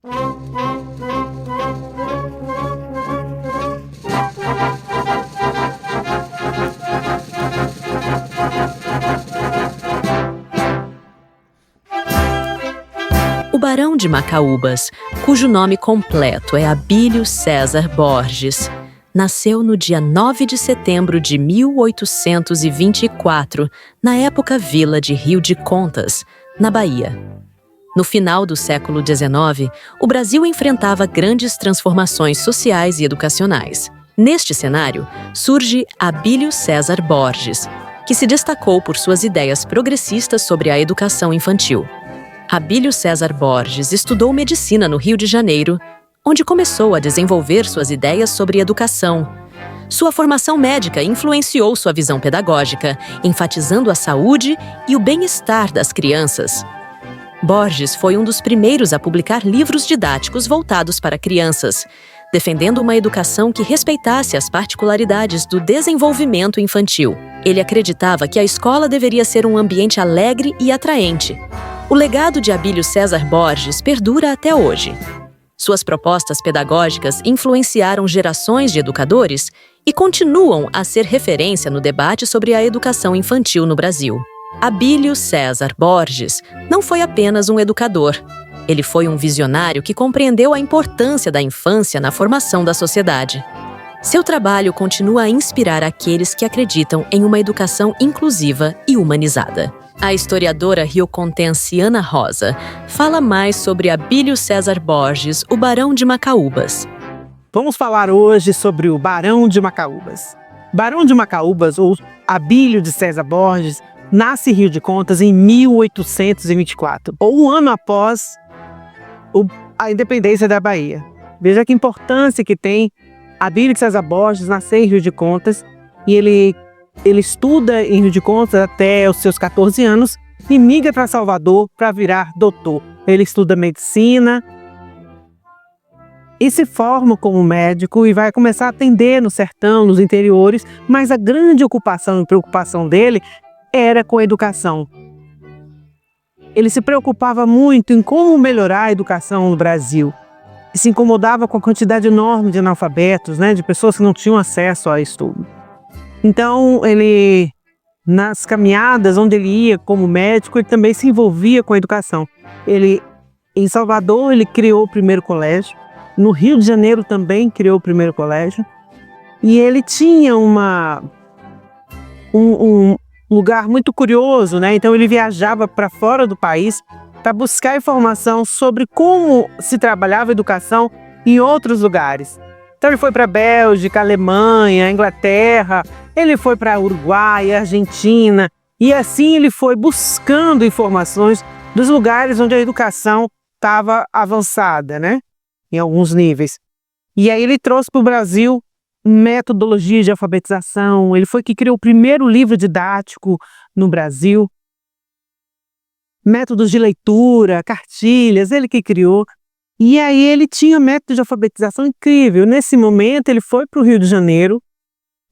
O Barão de Macaúbas, cujo nome completo é Abílio César Borges, nasceu no dia 9 de setembro de 1824, na época vila de Rio de Contas, na Bahia. No final do século XIX, o Brasil enfrentava grandes transformações sociais e educacionais. Neste cenário, surge Abílio César Borges, que se destacou por suas ideias progressistas sobre a educação infantil. Abílio César Borges estudou medicina no Rio de Janeiro, onde começou a desenvolver suas ideias sobre educação. Sua formação médica influenciou sua visão pedagógica, enfatizando a saúde e o bem-estar das crianças. Borges foi um dos primeiros a publicar livros didáticos voltados para crianças, defendendo uma educação que respeitasse as particularidades do desenvolvimento infantil. Ele acreditava que a escola deveria ser um ambiente alegre e atraente. O legado de Abílio César Borges perdura até hoje. Suas propostas pedagógicas influenciaram gerações de educadores e continuam a ser referência no debate sobre a educação infantil no Brasil. Abílio César Borges não foi apenas um educador. Ele foi um visionário que compreendeu a importância da infância na formação da sociedade. Seu trabalho continua a inspirar aqueles que acreditam em uma educação inclusiva e humanizada. A historiadora riocontense Ana Rosa fala mais sobre Abílio César Borges, o Barão de Macaúbas. Vamos falar hoje sobre o Barão de Macaúbas. Barão de Macaúbas, ou Abílio de César Borges, nasce em Rio de Contas em 1824, ou um ano após a independência da Bahia. Veja que importância que tem Abílio de César Borges nascer em Rio de Contas, e ele estuda em Rio de Contas até os seus 14 anos e migra para Salvador para virar doutor. Ele estuda medicina e se forma como médico e vai começar a atender no sertão, nos interiores, mas a grande ocupação e preocupação dele era com a educação. Ele se preocupava muito em como melhorar a educação no Brasil e se incomodava com a quantidade enorme de analfabetos, de pessoas que não tinham acesso a estudo. Então, nas caminhadas onde ele ia como médico, ele também se envolvia com a educação. Em Salvador, ele criou o primeiro colégio. No Rio de Janeiro também criou o primeiro colégio. E ele tinha um lugar muito curioso, Então, ele viajava para fora do país para buscar informação sobre como se trabalhava a educação em outros lugares. Então ele foi para a Bélgica, Alemanha, Inglaterra, ele foi para Uruguai, Argentina, e assim ele foi buscando informações dos lugares onde a educação estava avançada, em alguns níveis. E aí ele trouxe para o Brasil metodologia de alfabetização, ele foi que criou o primeiro livro didático no Brasil, métodos de leitura, cartilhas, ele que criou. E aí ele tinha método de alfabetização incrível. Nesse momento ele foi para o Rio de Janeiro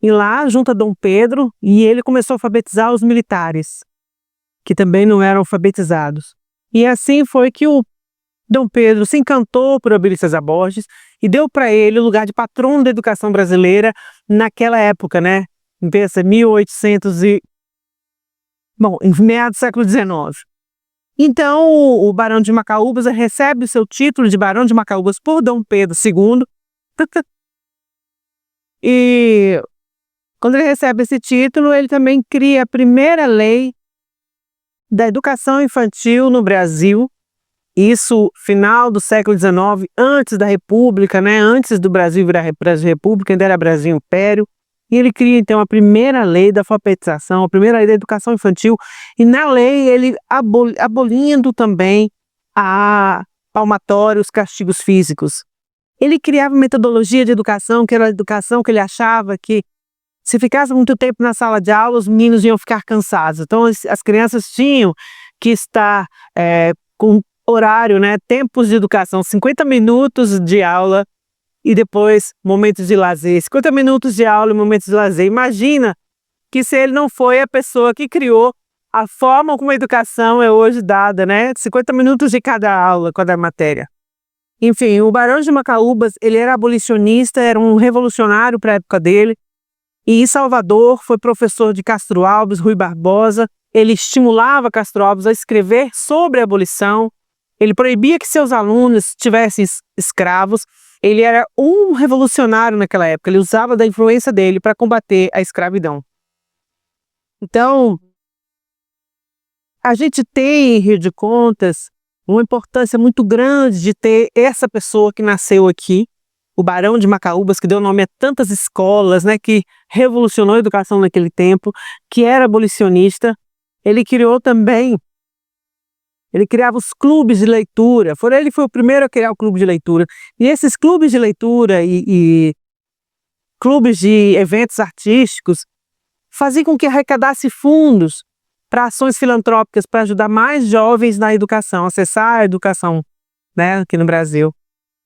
e lá junto a Dom Pedro e ele começou a alfabetizar os militares, que também não eram alfabetizados. E assim foi que o Dom Pedro se encantou por Abílio César Borges e deu para ele o lugar de patrono da educação brasileira naquela época, Pensa, em meados do século XIX. Então, o Barão de Macaúbas recebe o seu título de Barão de Macaúbas por Dom Pedro II. E quando ele recebe esse título, ele também cria a primeira lei da educação infantil no Brasil. Isso, final do século XIX, antes da República, antes do Brasil virar República, ainda era Brasil Império. E ele cria, então, a primeira lei da alfabetização, a primeira lei da educação infantil. E na lei, ele abolindo também a palmatória, os castigos físicos. Ele criava metodologia de educação, que era a educação que ele achava que, se ficasse muito tempo na sala de aula, os meninos iam ficar cansados. Então, as crianças tinham que estar com horário, tempos de educação, 50 minutos de aula, e depois momentos de lazer, 50 minutos de aula e momentos de lazer. Imagina que se ele não foi a pessoa que criou a forma como a educação é hoje dada, 50 minutos de cada aula, cada matéria. Enfim, o Barão de Macaúbas, ele era abolicionista, era um revolucionário para a época dele. E em Salvador foi professor de Castro Alves, Rui Barbosa. Ele estimulava Castro Alves a escrever sobre a abolição. Ele proibia que seus alunos tivessem escravos. Ele era um revolucionário naquela época. Ele usava da influência dele para combater a escravidão. Então, a gente tem em Rio de Contas uma importância muito grande de ter essa pessoa que nasceu aqui, o Barão de Macaúbas, que deu nome a tantas escolas, né, que revolucionou a educação naquele tempo, que era abolicionista. Ele criava os clubes de leitura. Ele foi o primeiro a criar o clube de leitura. E esses clubes de leitura e clubes de eventos artísticos faziam com que arrecadasse fundos para ações filantrópicas para ajudar mais jovens na educação, acessar a educação, né, aqui no Brasil.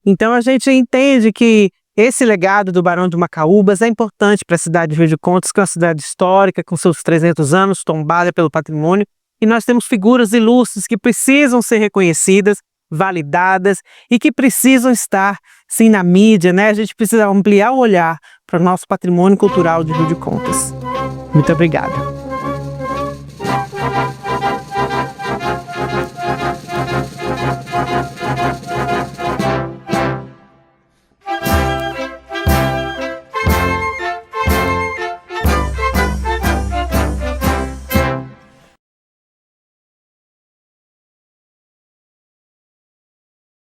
Então a gente entende que esse legado do Barão de Macaúbas é importante para a cidade de Rio de Contas, que é uma cidade histórica, com seus 300 anos, tombada pelo patrimônio, e nós temos figuras ilustres que precisam ser reconhecidas, validadas e que precisam estar, sim, na mídia, né? A gente precisa ampliar o olhar para o nosso patrimônio cultural de Rio de Contas. Muito obrigada.